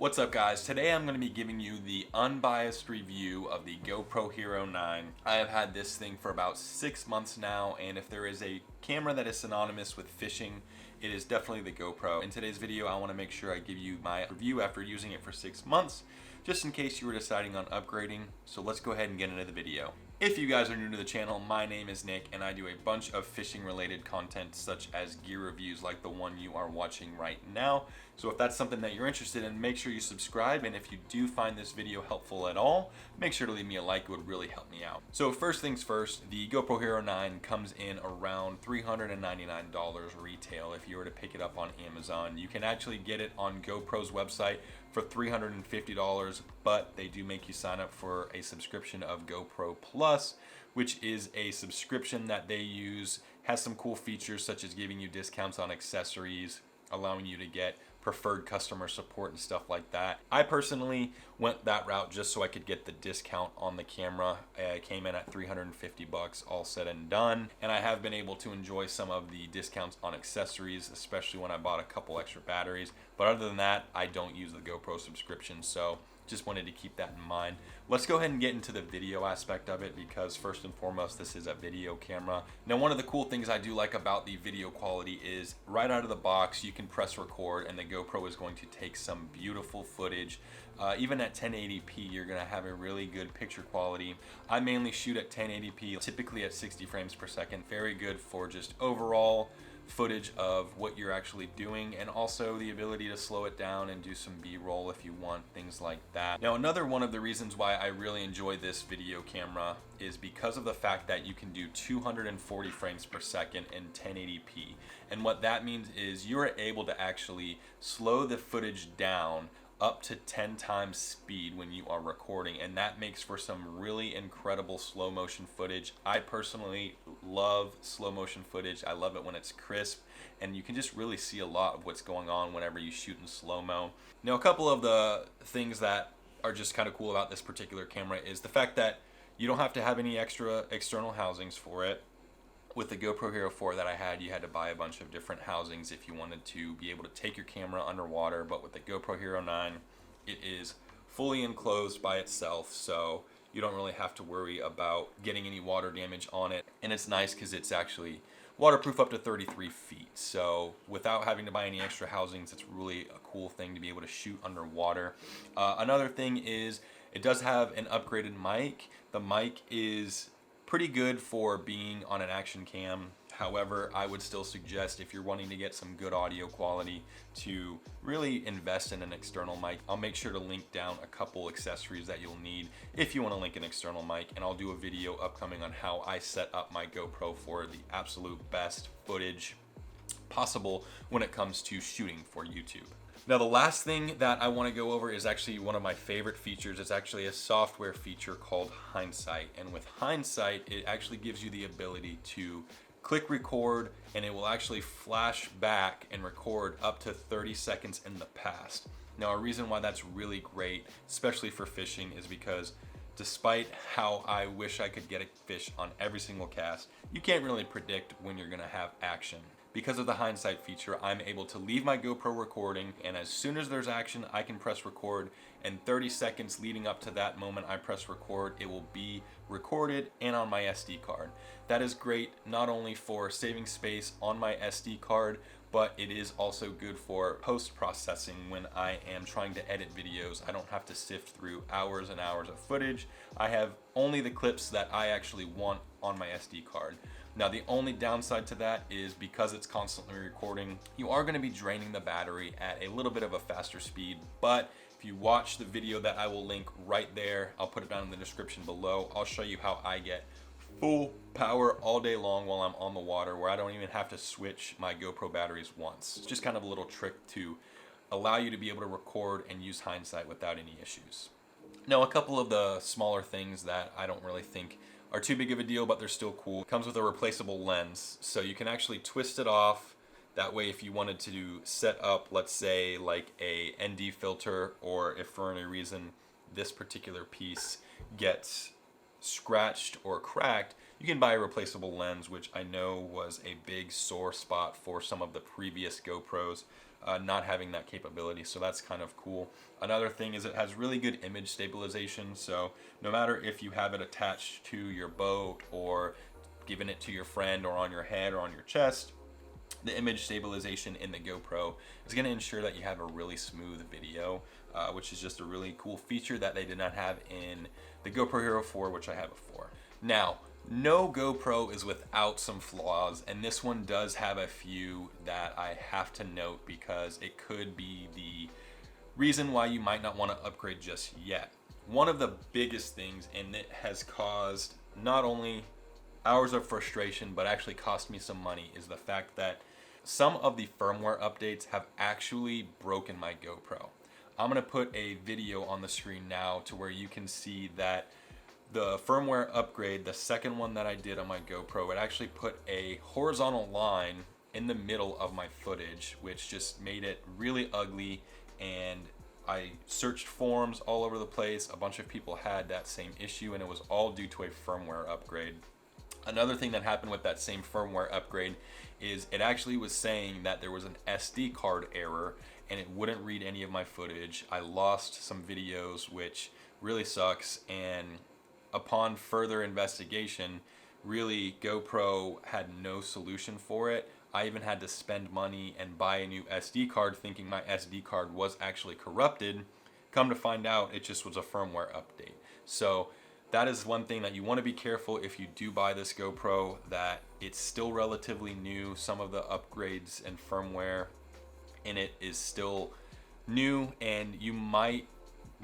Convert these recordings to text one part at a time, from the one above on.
What's up guys? Today I'm going to be giving you the unbiased review of the GoPro Hero 9. I have had this thing for about 6 months now, and if there is a camera that is synonymous with fishing, it is definitely the GoPro. In today's video I want to make sure I give you my review after using it for 6 months, just in case you were deciding on upgrading. So let's go ahead and get into the video. If you guys are new to the channel, my name is Nick and I do a bunch of fishing related content such as gear reviews like the one you are watching right now. So if that's something that you're interested in, make sure you subscribe, and if you do find this video helpful at all, make sure to leave me a like. It would really help me out. So first things first, the GoPro Hero 9 comes in around $399 retail if you were to pick it up on Amazon. You can actually get it on GoPro's website for $350, but they do make you sign up for a subscription of GoPro Plus, which is a subscription that they use, has some cool features such as giving you discounts on accessories, allowing you to get preferred customer support and stuff like that. I personally went that route just so I could get the discount on the camera. It came in at $350 all said and done, and I have been able to enjoy some of the discounts on accessories, especially when I bought a couple extra batteries. But other than that, I don't use the GoPro subscription, so just wanted to keep that in mind. Let's go ahead and get into the video aspect of it, because first and foremost, this is a video camera. Now, one of the cool things I do like about the video quality is right out of the box, you can press record and the GoPro is going to take some beautiful footage. Even at 1080p, you're gonna have a really good picture quality. I mainly shoot at 1080p, typically at 60 frames per second. Very good for just overall footage of what you're actually doing, and also the ability to slow it down and do some B-roll if you want, things like that. Now, another one of the reasons why I really enjoy this video camera is because of the fact that you can do 240 frames per second in 1080p. And what that means is you're able to actually slow the footage down up to 10 times speed when you are recording, and that makes for some really incredible slow motion footage. I personally love slow motion footage. I love it when it's crisp and you can just really see a lot of what's going on whenever you shoot in slow-mo. Now, a couple of the things that are just kind of cool about this particular camera is the fact that you don't have to have any extra external housings for it. With the GoPro Hero 4 that I had, you had to buy a bunch of different housings if you wanted to be able to take your camera underwater, but with the GoPro Hero 9, it is fully enclosed by itself, so you don't really have to worry about getting any water damage on it. And it's nice because it's actually waterproof up to 33 feet, so without having to buy any extra housings, it's really a cool thing to be able to shoot underwater. Another thing is it does have an upgraded mic. The mic is pretty good for being on an action cam. However, I would still suggest, if you're wanting to get some good audio quality, to really invest in an external mic. I'll make sure to link down a couple accessories that you'll need if you want to link an external mic, and I'll do a video upcoming on how I set up my GoPro for the absolute best footage possible when it comes to shooting for YouTube. Now, the last thing that I want to go over is actually one of my favorite features. It's actually a software feature called Hindsight. And with Hindsight, it actually gives you the ability to click record, and it will actually flash back and record up to 30 seconds in the past. Now, a reason why that's really great, especially for fishing, is because despite how I wish I could get a fish on every single cast, you can't really predict when you're gonna have action. Because of the Hindsight feature, I'm able to leave my GoPro recording, and as soon as there's action, I can press record, and 30 seconds leading up to that moment I press record, it will be recorded and on my SD card. That is great not only for saving space on my SD card, but it is also good for post-processing when I am trying to edit videos. I don't have to sift through hours and hours of footage. I have only the clips that I actually want on my SD card. Now, the only downside to that is because it's constantly recording, you are going to be draining the battery at a little bit of a faster speed. But if you watch the video that I will link right there, I'll put it down in the description below, I'll show you how I get full power all day long while I'm on the water, where I don't even have to switch my GoPro batteries once. It's just kind of a little trick to allow you to be able to record and use Hindsight without any issues. Now, a couple of the smaller things that I don't really think are too big of a deal, but they're still cool. It comes with a replaceable lens, so you can actually twist it off. That way, if you wanted to set up, let's say, like a ND filter, or if for any reason this particular piece gets scratched or cracked, you can buy a replaceable lens, which I know was a big sore spot for some of the previous GoPros. not having that capability. So that's kind of cool. Another thing is it has really good image stabilization. So no matter if you have it attached to your boat or giving it to your friend or on your head or on your chest, the image stabilization in the GoPro is going to ensure that you have a really smooth video, which is just a really cool feature that they did not have in the GoPro Hero 4, which I had before. Now, no GoPro is without some flaws, and this one does have a few that I have to note because it could be the reason why you might not want to upgrade just yet. One of the biggest things, and it has caused not only hours of frustration but actually cost me some money, is the fact that some of the firmware updates have actually broken my GoPro. I'm gonna put a video on the screen now to where you can see that the firmware upgrade, the second one that I did on my GoPro, it actually put a horizontal line in the middle of my footage, which just made it really ugly. And I searched forums all over the place. A bunch of people had that same issue, and it was all due to a firmware upgrade. Another thing that happened with that same firmware upgrade is it actually was saying that there was an SD card error and it wouldn't read any of my footage. I lost some videos, which really sucks. And upon further investigation, really GoPro had no solution for it. I even had to spend money and buy a new SD card thinking my SD card was actually corrupted. Come to find out, it just was a firmware update. So that is one thing that you want to be careful if you do buy this GoPro, that it's still relatively new. Some of the upgrades and firmware in it is still new, and you might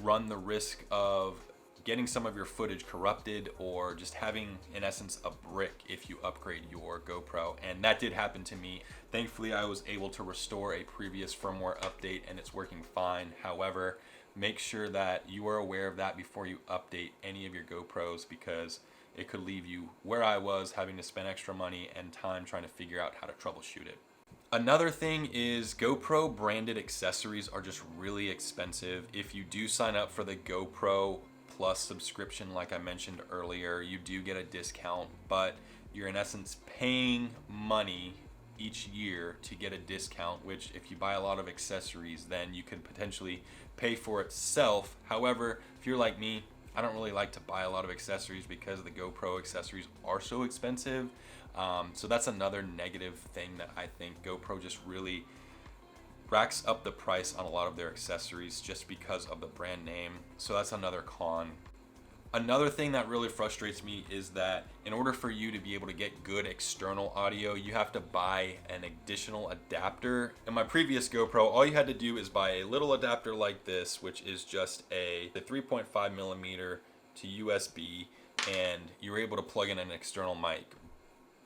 run the risk of getting some of your footage corrupted or just having, in essence, a brick if you upgrade your GoPro. And that did happen to me. Thankfully, I was able to restore a previous firmware update and it's working fine. However, make sure that you are aware of that before you update any of your GoPros, because it could leave you where I was, having to spend extra money and time trying to figure out how to troubleshoot it. Another thing is GoPro branded accessories are just really expensive. If you do sign up for the GoPro Plus subscription, like I mentioned earlier, you do get a discount, but you're in essence paying money each year to get a discount, which if you buy a lot of accessories, then you could potentially pay for itself. However, if you're like me, I don't really like to buy a lot of accessories because the GoPro accessories are so expensive. So that's another negative thing that I think GoPro just really racks up the price on a lot of their accessories just because of the brand name. So that's another con. Another thing that really frustrates me is that in order for you to be able to get good external audio, you have to buy an additional adapter. In my previous GoPro, all you had to do is buy a little adapter like this, which is just the 3.5 millimeter to USB, and you're able to plug in an external mic.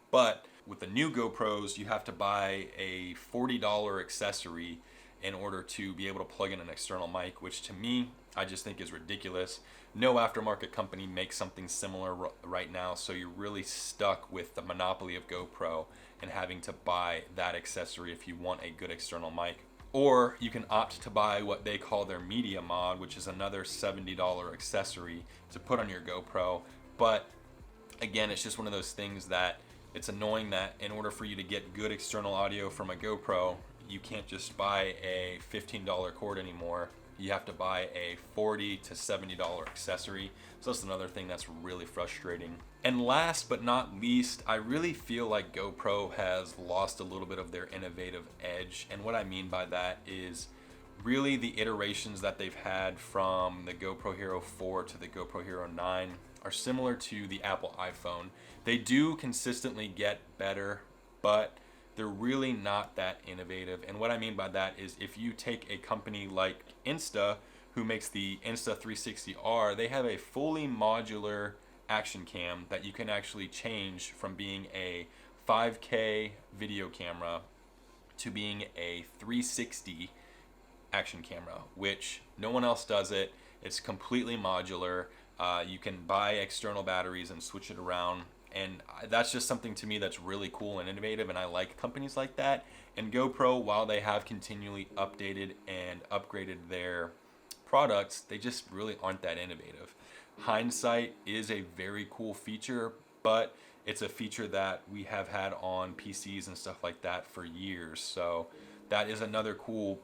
But with the new GoPros, you have to buy a $40 accessory in order to be able to plug in an external mic, which to me, I just think is ridiculous. No aftermarket company makes something similar right now, so you're really stuck with the monopoly of GoPro and having to buy that accessory if you want a good external mic. Or you can opt to buy what they call their media mod, which is another $70 accessory to put on your GoPro. But again, it's just one of those things that it's annoying that in order for you to get good external audio from a GoPro, you can't just buy a $15 cord anymore. You have to buy a $40 to $70 accessory. So that's another thing that's really frustrating. And last but not least, I really feel like GoPro has lost a little bit of their innovative edge. And what I mean by that is really the iterations that they've had from the GoPro Hero 4 to the GoPro Hero 9 are similar to the Apple iPhone. They do consistently get better, but they're really not that innovative. And what I mean by that is if you take a company like Insta, who makes the Insta360R, they have a fully modular action cam that you can actually change from being a 5K video camera to being a 360 action camera, which no one else does it. It's completely modular. You can buy external batteries and switch it around. And that's just something to me that's really cool and innovative, and I like companies like that. And GoPro, while they have continually updated and upgraded their products, they just really aren't that innovative. Hindsight is a very cool feature, but it's a feature that we have had on PCs and stuff like that for years. So that is another cool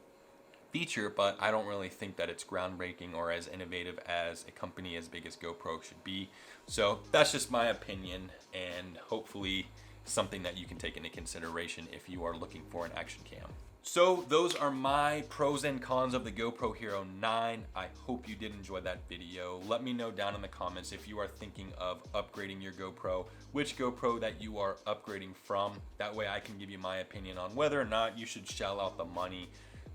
feature, but I don't really think that it's groundbreaking or as innovative as a company as big as GoPro should be. So that's just my opinion, and hopefully something that you can take into consideration if you are looking for an action cam. So those are my pros and cons of the GoPro Hero 9. I hope you did enjoy that video. Let me know down in the comments if you are thinking of upgrading your GoPro, which GoPro that you are upgrading from. That way I can give you my opinion on whether or not you should shell out the money,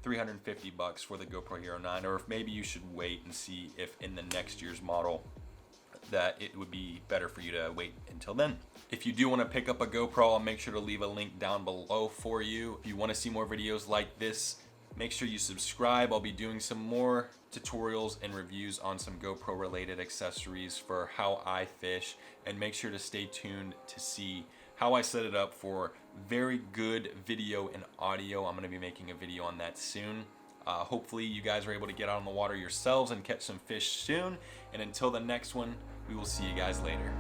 $350 for the GoPro Hero 9, or if maybe you should wait and see if in the next year's model that it would be better for you to wait until then. If you do want to pick up a GoPro, I'll make sure to leave a link down below for you. If you want to see more videos like this, make sure you subscribe. I'll be doing some more tutorials and reviews on some GoPro related accessories for how I fish, and make sure to stay tuned to see how I set it up for very good video and audio. I'm going to be making a video on that soon. Hopefully you guys are able to get out on the water yourselves and catch some fish soon. And until the next one, we will see you guys later.